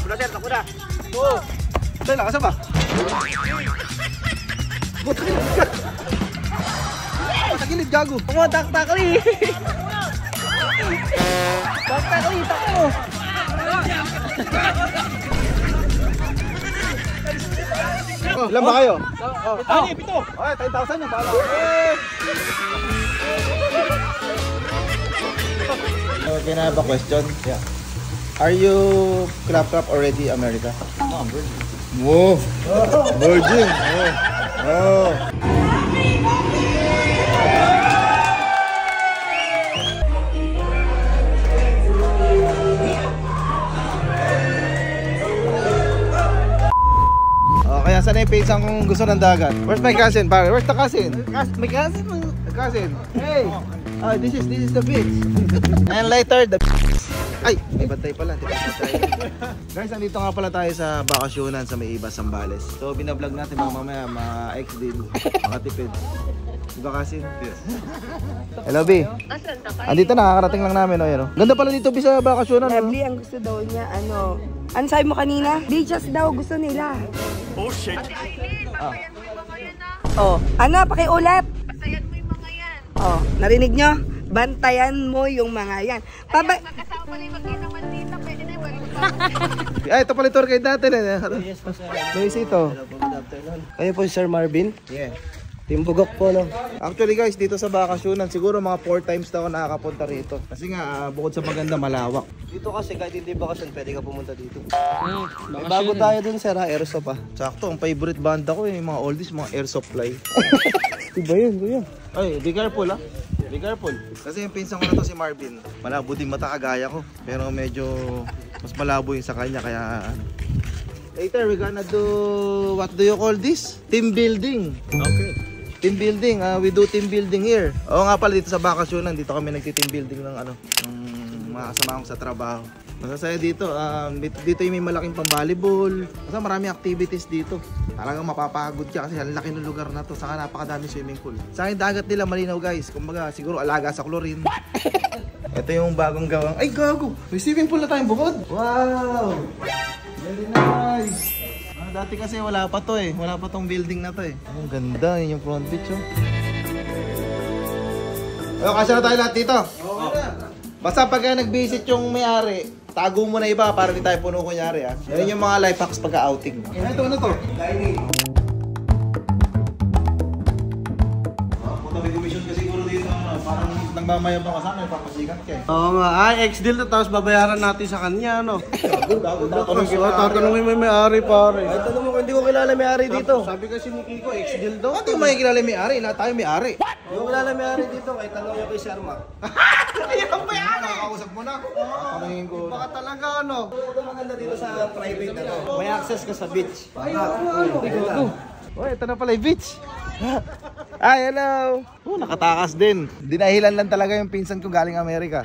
Takbo na sir, takbo na. Oo. Dahil nakasa ba? Tagilid gago. Taktakli. Taktakli, takbo. Ilan ba kayo? Pito. Ay, 10,000 yung bala. Okay, na ba question? Yeah. Are you clap already, America? No, I'm virgin. Whoa! Virgin! Oh! Kaya sana yung pinsan kong gusto ng dagat. Where's my cousin, pare? Where's the cousin? My cousin? Cousin? Hey! This is the beach. And later, the ay! May bantay pala. Guys, nandito nga pala tayo sa bakasyonan sa may iba, Zambales. So, binablog natin mga mamaya, mga ex din, makatipid. Diba cousin? Yes. Hello, B. Andito na, nakakarating lang namin. Oh, yan, oh. Ganda pala dito, B, sa bakasyonan. Lovely, ang gusto daw niya, ano sabi mo kanina? Beaches daw, gusto nila. Oh shit! Oh, ano, pakiulat. Pasayan mo yung mga yan. Oh, narinig nyo? Bantayan mo yung mga yan. Ayan, magkasama pala yung magkita maldita. Pwede na yung magkasama. Ay, ito pala tour guide natin. Yes po sir. Luisito. Good afternoon. Kayo po si Sir Marvin? Yeah. Team Bugok po, no? Actually guys, dito sa bakasyonan, siguro mga 4 times na ako nakakapunta rito. Kasi nga, bukod sa maganda, malawak. Dito kasi kahit hindi bakasyon, pwede ka pumunta dito. May bago tayo dun sir ha, Airsoft ha. Sakto, ang favorite banda ko yung mga oldies, mga airsoft fly. Iba yun, kuya. Ay, be careful ha. Be careful. Kasi yung pinsan ko na to si Marvin. Malabo din mata kagaya ko. Pero medyo mas malabo yung sa kanya, kaya... Later, we're gonna do, what do you call this? Team building. Okay. Team building, we do team building here. Oo nga pala, dito sa bakasyonan, dito kami nagti-team building ng ng mga kasama ko sa trabaho. Masasaya dito, dito yung may malaking pang-volleyball. Kasi maraming activities dito. Talagang mapapagod ka kasi ang laki ng lugar na to. Saka napakadami swimming pool. Sa akin dagat nila malinaw guys. Kumbaga siguro alaga sa chlorine. Ito yung bagong gawang. Ay gago! May swimming pool na tayong bukod. Wow! Very nice! Dati kasi wala pa to eh. Wala pa tong building na to eh. Ang ganda. Yun yung front beach oh. Kasi na tayo lahat dito. Basta pagka nag-visit yung may-ari, tago mo na iba para di tayo puno kunyari ha. Yan yung mga life hacks pagka-outing. Ito ano to? Dining. Puta may commission kasi siguro dito. Parang nagmamayabang ka sa akin, papasikat ka eh. Oo nga, ex-deal na tapos babayaran natin sa kanya, no? Tatanungin mo yung may-ari, pare. Ay, tanong mo kung hindi ko kilala may-ari dito. Sabi kasi ni Kiko, ex-deal daw. Hindi mo makikilala yung may-ari, lahat tayo may-ari. Hindi ko kilala may-ari dito, kahit tanong niya kay Sharma. Ayan ang may-ari! Nakakausap mo na. Tanungin ko. Baka talaga, ano? Ito maganda dito sa private na to. May access ka sa beach. Uy, ito na pala yung beach. Ay, hello! Nakatakas din. Dinahilan lang talaga yung pinsan ko galing Amerika.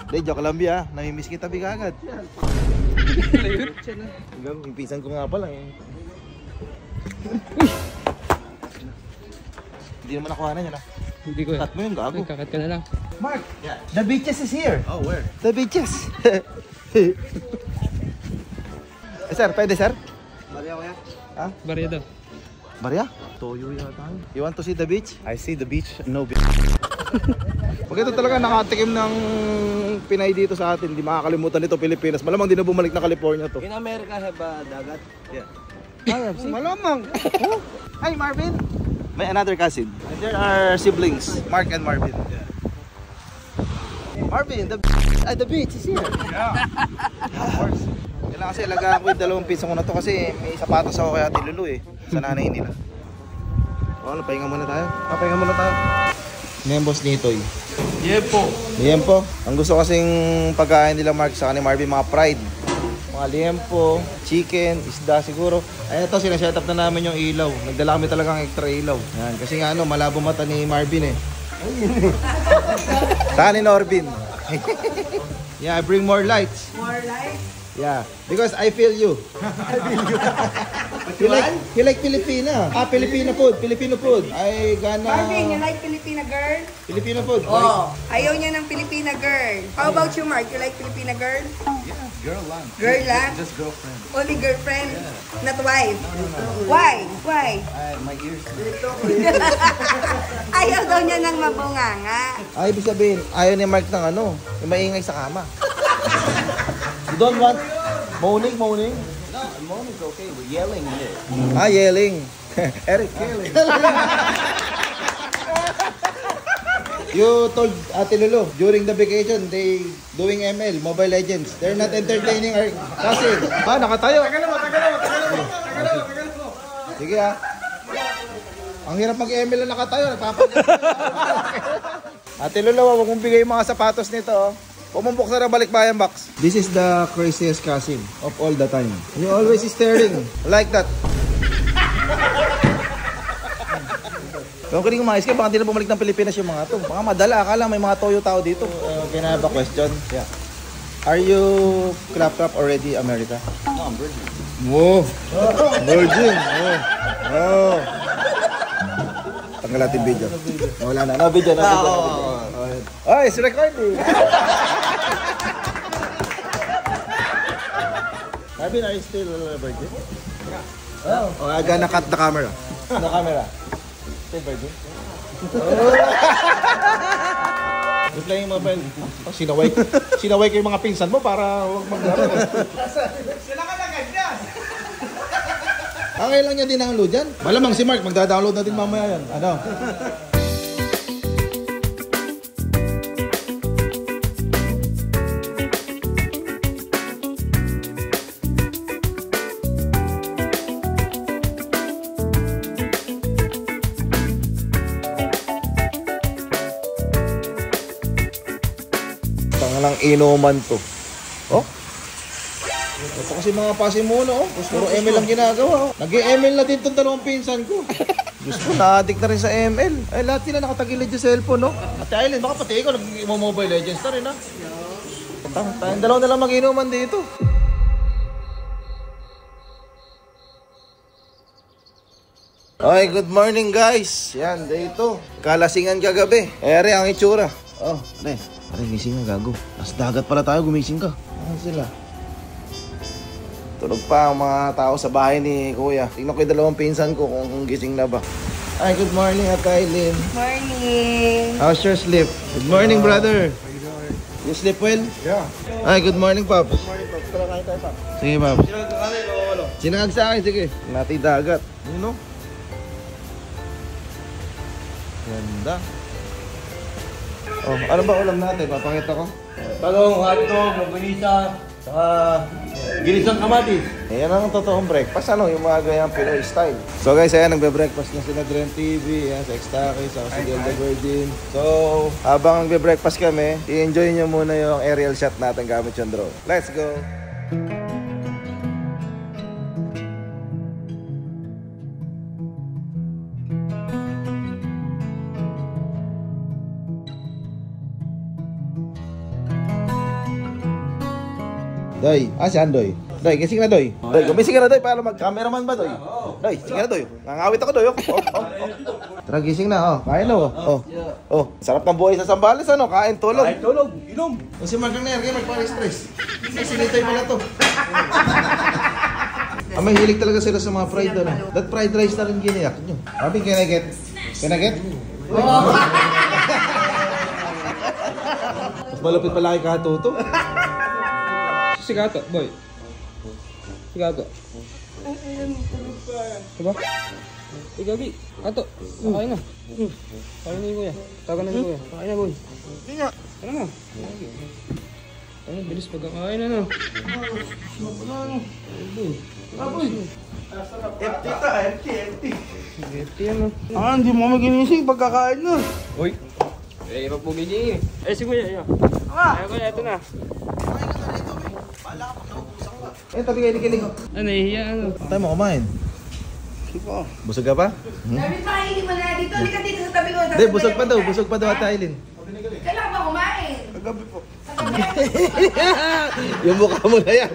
Hindi, joke lang biya. Namimiss kita biga agad. Yung pinsan ko nga pala eh. Hindi naman nakuha na yan ah. Hindi ko. Cut mo yung gago. Kakat ka na lang. Mark, the beaches is here. Oh, where? The beaches. Sir, pwede sir? Maria, kuya? Ha? Barya daw. Maria? Toyo yata. You want to see the beach? I see the beach. No beach. Pag ito talaga nakatikim ng Pinay dito sa atin, hindi makakalimutan nito Pilipinas. Malamang di na bumalik na California to. In America have dagat? Yeah. Malamang. Oh. Hi Marvin. May another cousin. And there are siblings, Mark and Marvin. Yeah. Marvin, the beach is here. Yeah. Of course. Kailangan kasi alagaan ko yung dalawang pinsan ko na to kasi may sapatos ako kaya tilulu eh. Sa nanay nila. Ano, pahinga muna tayo? Pahinga muna tayo. Ngayon boss Nitoy. Liempo. Liempo. Ang gusto kasing pagkain nila Mark sa ni Marvin, mga fried. Mga liempo, chicken, isda siguro. Ay ito, sineset up na namin yung ilaw. Nagdala kami talagang extra ilaw. Yan. Kasi nga ano, malabo mata ni Marvin eh. Saan ni Norbin? Yeah, I bring more lights. More lights? Yeah, because I feel you. I feel you. You like Filipina. Filipino food. Filipino food. I gonna... Marvin, you like Filipina girl? Filipino food. Oh, ayaw niya ng Filipina girl. How about you, Mark? You like Filipina girl? Yeah. Girl lang. Girl lang? Just girlfriend. Only girlfriend? Not wife? Why? Why? My ears. Ayaw daw niya ng mabunganga. Ay, ibig sabihin, ayaw ni Mark ng ano, yung maingay sa kama. You don't want moaning? No, moaning's okay. We're yelling here. Yelling. Eric, yelling. You told Ate Lulu, during the vacation, they doing ML, Mobile Legends. They're not entertaining our cousin. Nakatayo. Tagal mo. Sige Ang hirap mag-ML na nakatayo. Ate Lulu, huwag mong bigay yung mga sapatos nito. Pumumbok na ng balikbayan box. This is the craziest cousin of all the time. You always staring like that. Kung kiling umayos kayo, baka hindi na bumalik ng Pilipinas yung mga to. Baka madala, akala may mga toyo tao dito. Can I have a question? Yeah. Are you clap already, America? No, I'm virgin. Whoa! Virgin! Oh! Tanggal natin video. Wala na. No video. Ay, it's recording! Marvin, are you still virgin? Oh, I gonna cut the camera. The camera. Virgin? You're playing mobile. Sinaway ko yung mga pinsan mo para huwag maglaro. Sila ka na ganyan. Lang niya din ang load yan. Malamang si Mark, magda-download na din mamaya yan. Ano? Ng inuman to. Oh? Ito kasi mga pasimuno, oh. Puro ML lang ginagawa, oh. Nag-ML na din itong dalawang pinsan ko. Diyos ko, na-addict na rin sa ML. Ay, lahat sila nakatagilid yung cellphone, no? Ate Aileen, baka pati ikaw nag-Mobile Legends na rin, ha? Tayong dalawa na lang mag-inuman dito. Okay, good morning, guys. Yan, dito. Kalasingan kagabi. Ere ang itsura. Oh, ne. Aray, gising na, gago. Nasa dagat pala tayo, gumising ka. Ano sila? Tulog pa ang mga tao sa bahay ni Kuya. Tingnan ko yung dalawang pinsan ko kung gising na ba. Ay, good morning, Ate Aileen. Morning. How's your sleep? Good morning, brother. You sleep well? Yeah. Ay, good morning, Pops. Good morning, Pops. Tara, kain tayo, Pops. Sige, Pops. Sino nagkakanin o ano? Sinangag sa akin, sige. Nati dagat. You know? Ganda. Oh, ano ba ulam natin? Papakita ko. Talong, hotdog, magunisa, saka ginisang kamatis. Ayan ang totoong breakfast. Ano, yung mga gayang Pinoy style. So guys, ayan, nagbe-breakfast na sila Dren TV. Ayan, sa Extakis, sa Sigel the Virgin. So, habang nagbe-breakfast kami, i-enjoy nyo muna yung aerial shot natin gamit yung drone. Let's go! Doy, saan Doy? Doy, gising na Doy. Doy, gumising ka na Doy para mag-cameraman ba Doy? Doy, sige na Doy. Nangawit ako Doy. Tara, gising na oh. Kain na oh. Sarap ng buhay sa Zambales ano, kain tulog. Kain tulog, inom. Kung si Mark ang nerge, magpa-stress. Kasi nitoy pala to. May hilig talaga sila sa mga fried ano. That fried rice na rin giniyak nyo. Abi, can I get? Mas malapit pala kay Katuto. Sigato, boy. Sigato. Diba? Igagi. Ato. Kain na. Kain na yung kuya. Tagan na yung kuya. Kain na, boy. Hindi nga. Ano na? Ano, bilis pagkakain na, no? Empty. Empty yan, no? Hindi mo maginising pagkakain na. Uy. Eh, ipagpugin niya eh. Si kuya, yun. Ay, kuya, ito na. Tabi kayo, kilig ko. Ano, nahihiya, ano? Tayo mo kumain. Busog ka pa? David, pakainin mo na dito. Hindi ka dito sa tabi ko. Hindi, busog pa daw Ate Aileen. Kailangan ba kumain? Kagabi po. Yung mukha mo na yan.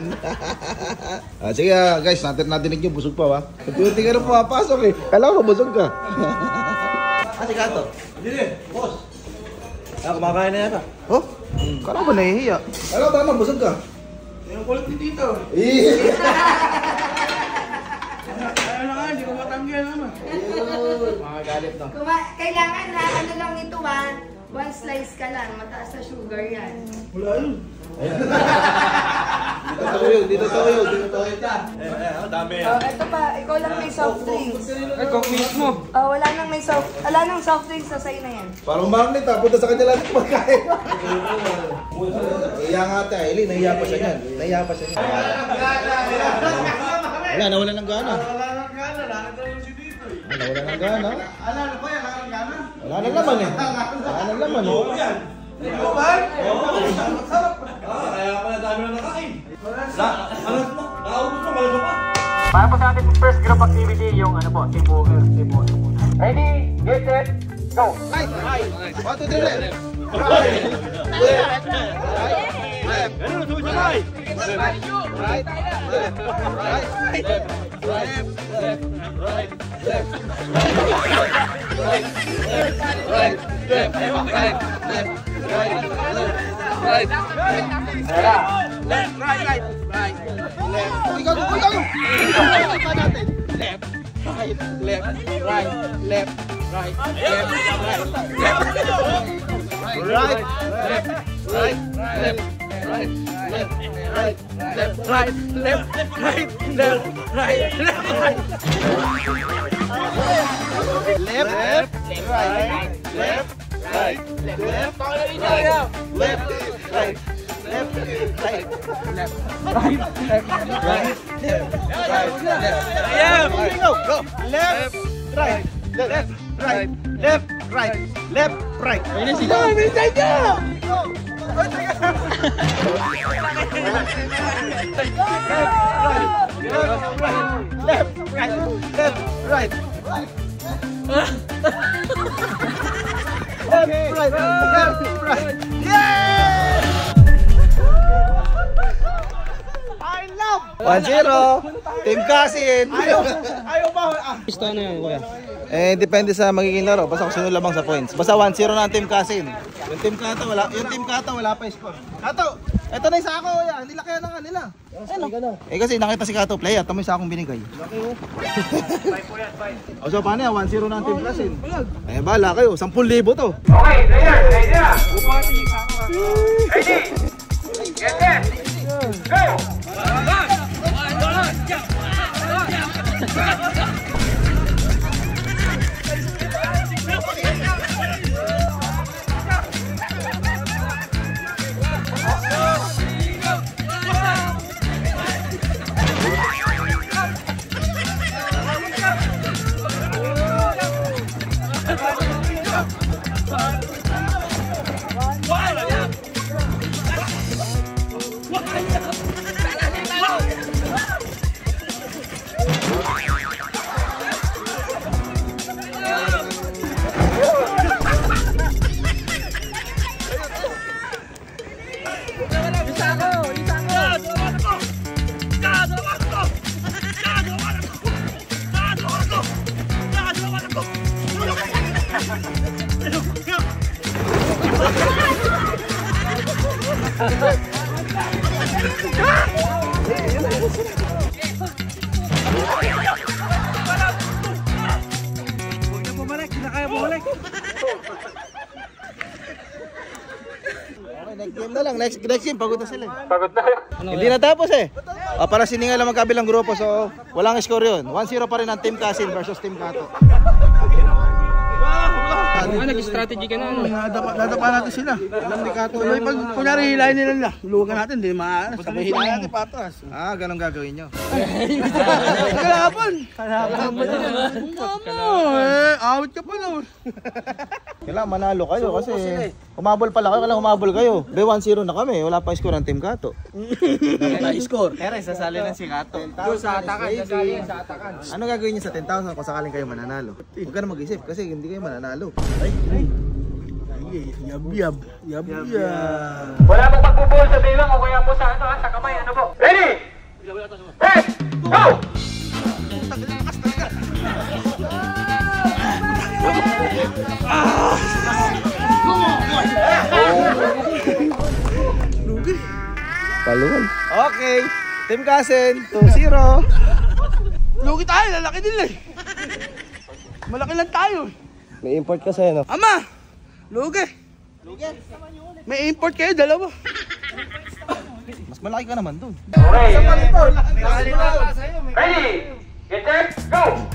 Sige guys, natinig nyo, busog pa wa. Unti-unti ka na pumapasok eh. Kala ko busog ka. Ate Kato. Hindi, boss. Kumakain na yata. Oh? Kala ko ba nahihiya? Kala ko tama, busog ka. Yung kulit ni Tito. Ayaw na nga, hindi ko matanggal naman. Mga galit no. Kailangan na ano lang ito one slice ka lang, mataas na sugar yan. Wala yun. Dito tayo yun. Dami Ito pa, ikaw lang may soft drinks. Ay, cook mismo. Wala nang soft drinks sa sa'yo na yan. Parang magnet ha, punta sa kanya lang yung pagkain. Iya nga ate, Aileen, nahiya pa siya niyan. Wala, nawala ng gana. Nawala ng gana. Wala na naman eh. Kaya pala dami na nakain. Nakaubos na, malaga pa. Para po sa ating first group activity, yung ano po, team walker. Ready, get set, go! Right. 1, 2, 3, left. Team Kasin! Ayaw ba? Gusto na yan, kuya. Depende sa magiging laro. Basta kung sino lamang sa points. Basta 1-0 na ang Team Kasin. Yung Team Kato wala pa score. Kato! Ito na yung sako, yan. Nilaki na nga nila. Kasi nakita si Kato play at may sakong binigay. O so paano yan? 1-0 na ang Team Kasin. Bahala kayo. 10,000 to. Okay, player, ready na! Ready, get set, go! Next game na lang. Next game, pagod na sila. Pagod na. Hindi natapos eh. Para siningal lang magkabilang grupo, so walang score yun. 1-0 pa rin ang Team Kasin versus Team Kato. Nag-strategy ka na. Nadapa natin sila. Alam ni Kato. Pag kunyari hilahin nila, luwagan natin, hindi maaaras. Sabay hilahin natin patas. Ganun gagawin nyo. Kalaban mo din. Out ka pa naman. Kailangan manalo kayo kasi humabol pala kayo, kailangan humabol kayo. 1-0 na kami, wala pa score ang Team Kato. Na-score. Sasali na si Kato. Sa atakan. Ano gagawin niyo sa 10,000 kung sakaling kayo mananalo? Huwag ka na mag-isip kasi hindi kayo mananalo. Yab. Wala pong pagbubuhol sa bilang o kaya po sa ano ha, sa kamay, ano po? Ready? Set! Go! Paluan. Okay. Team Kasen, 2-0. Lugi tayo, lalaki din eh. Malaki lang tayo. May import kasi, no? Ama! Lugi. May import kayo, dalawa. Mas malaki ka naman dun. Okay. Ready? Get set, go!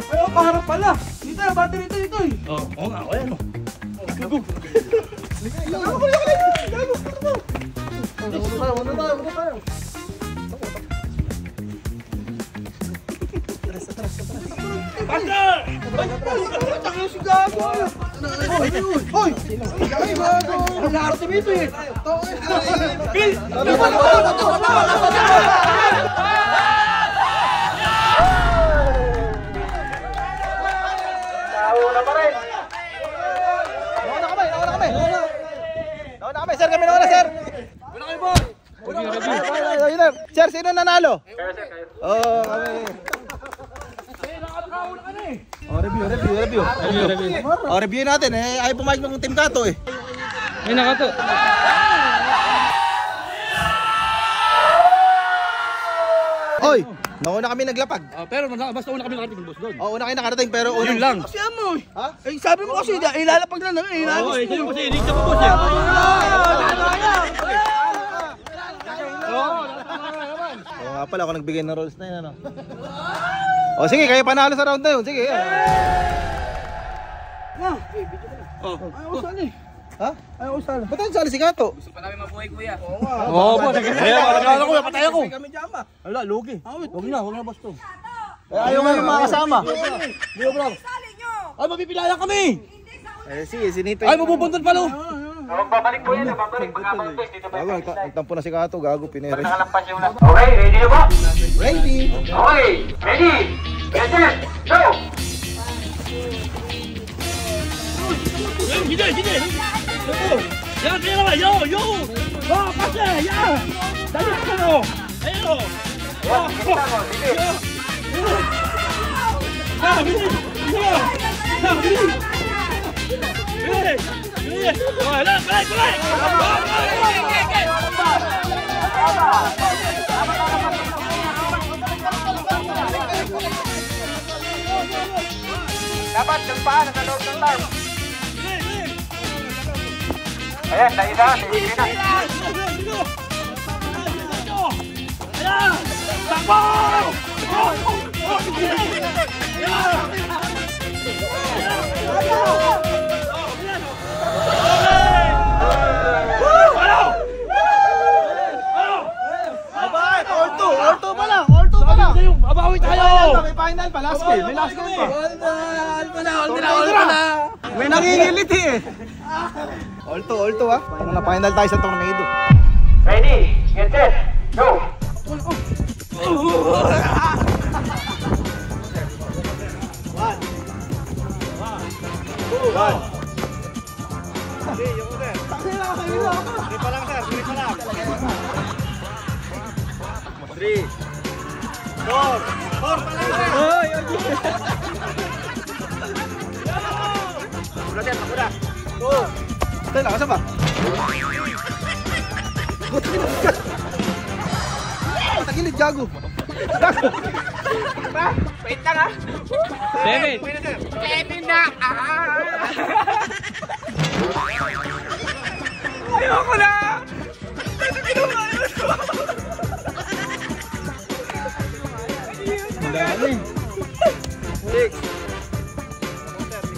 Ayaw, paharap pala. Dito, battery dito eh. Oo nga, ayan o. Nauna pa rin. Nauna kami, sir. Kami nauna, sir. Sir, sino nanalo? Kayo, sir, kayo. Oo, kami. Oh, review. Oh, review natin eh. Ayaw pumayag ng Team Kato eh. Ay, nakato. Oy, nauna kami naglapag. Pero basta una kami nakarating boss doon. Oh, una kayo nakarating pero una. Yun lang. Kasi mo eh. Ha? Eh, sabi mo kasi, ilalapag lang naman. Oo, eh, sino kasi hindi ka po boss eh. Oo nga pala, ako nagbigay ng rolls na yun, ano. O sige, kayo panalo sa round na yun. Sige. Ayaw ko sali. Ha? Ayaw ko sali. Ba't ang sali si Kato? Oo po, patay ako. Kami diyama. Ala, lugi. Huwag na boss to. Eh, ayaw nga yung mga kasama. Sali nyo! Ay, mapipilayan kami. Eh, sige, sinito. Ay, mabubuntun pa lo. Magbabalik po yan, magbabalik. Pagkabalik, dito ba Gago, nagtampo na si Kato. Gago, pinere. nakalampas yung last. Okay, ready na po? Ready? Okay, ready? Get set, go! Hindi. Yan, kaya naman. Yo. Oh, kasi, yan. Dali ka mo. Ayun. Yan, kita mo, sige. Dapat yung paa nasa loob ng tarp. Ayan, naisa, sige na. Orto pa lang. Abawi tayo! May final pa, last game. May last game pa. May nangingiliti eh. Orto ah. Mga final tayo sa tornado. Ready, get set, go! Tayo, lakasan ba? Patagilid, gago. Wait lang ha! 7. Kevin na! Ayoko na! Dali. 6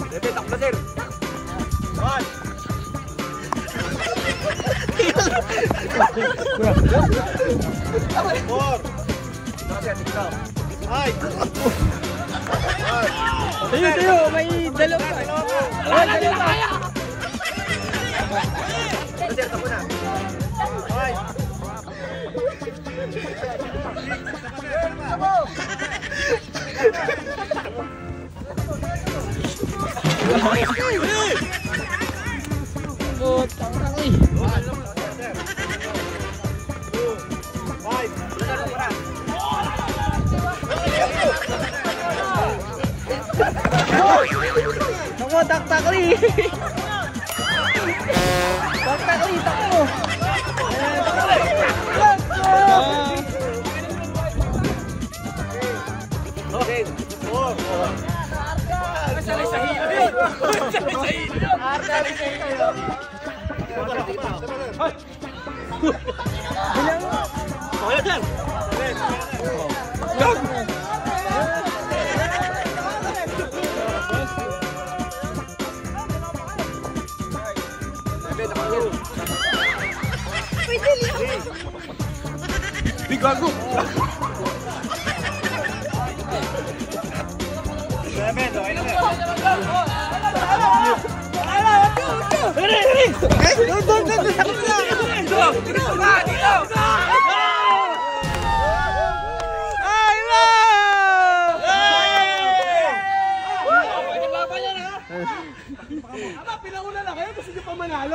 Bebe, takbo sir! 1 Tayo, may dalawa. Wala na kaya. Sir, takbo na! taktakli. Taktakli, takbo. Okay. Bigago!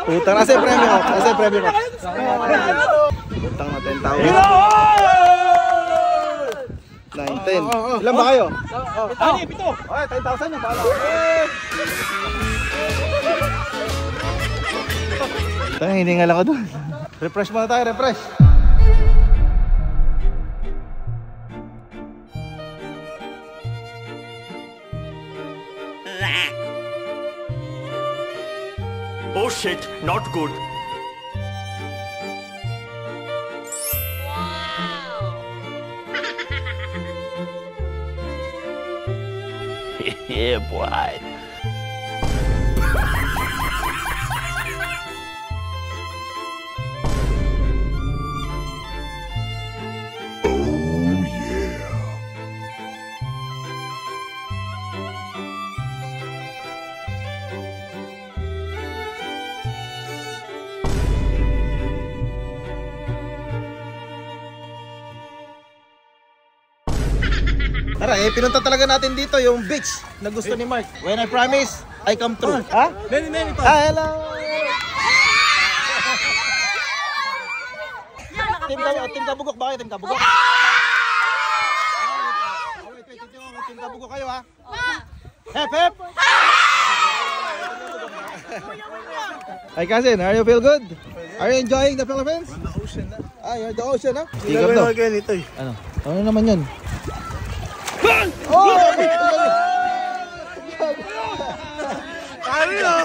Utang na sa premyo ko. Nasa premyo ko. Utang na 10,000. 9, 10. Ilan ba kayo? Pito! Okay, 10,000 yung pala. Tangin, hiningal ako dun. Refresh muna tayo, refresh. Oh shit, not good. Yeah, boy. Tara, pinunta talaga natin dito yung beach na gusto ni Mark. When I promise, I come true. Ha? Neni, pa! Hello! Team Kabugok ba kayo? Team Kabugok? Team Kabugok kayo ha? Hep, hep! Hi cousin, are you feel good? Are you enjoying the Philippines? On the ocean na. Ah, you're the ocean ha? Ikaw na ganito eh. Ano? Ano naman yun? Oh! Kami na!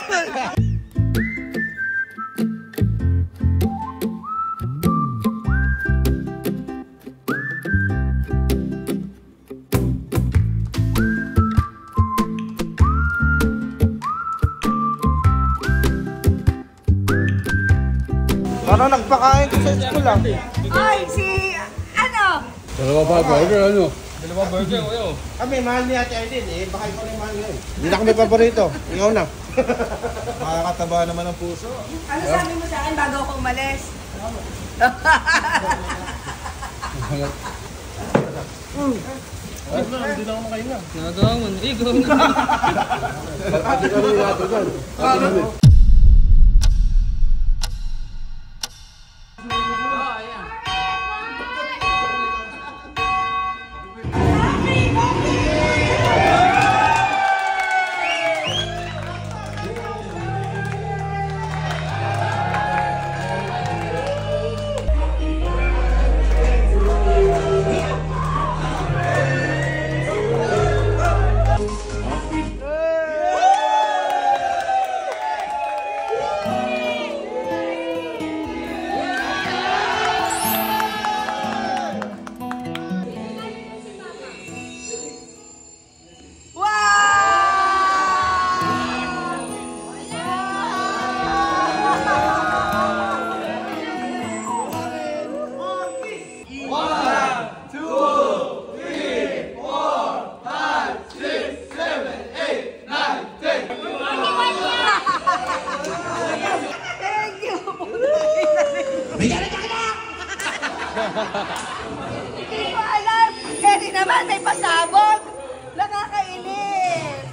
Parang nagpakain ko sa school lang. Ay, si... Ano? Kami, mahal ni Ate Aiden eh. Baka ikaw na yung mahal ngayon. Hindi na kami paborito. Ikaw na. Makakataba naman ang puso. Ano sabi mo sa akin bago ako umalis? Hindi na ako makain na. Nagawa mo. Ikaw na. Hindi ko alam. Pwede naman may pasabog. Nakakainis.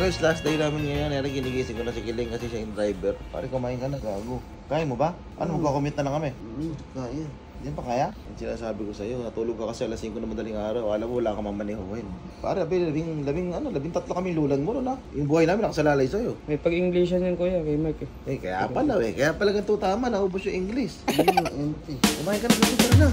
guys, last day namin ngayon. Eri, ginigising ko na si Kiling kasi siya yung driver. Pare, kumain ka na, gago. Kaya mo ba? Ano, magkakomit na lang kami? Kaya. Hindi pa kaya? Yung sinasabi ko sa'yo, natulog ka kasi alas 5 na madaling araw. Alam mo, wala ka mamanihuhin. Pare, labing tatlo kami lulan mo, no? Yung buhay namin nakasalalay sa'yo. May pag-Englishan yan kuya, kay Mike eh. Kaya pala, kaya pala ganito tama, naubos yung English. Kumain ka na, na.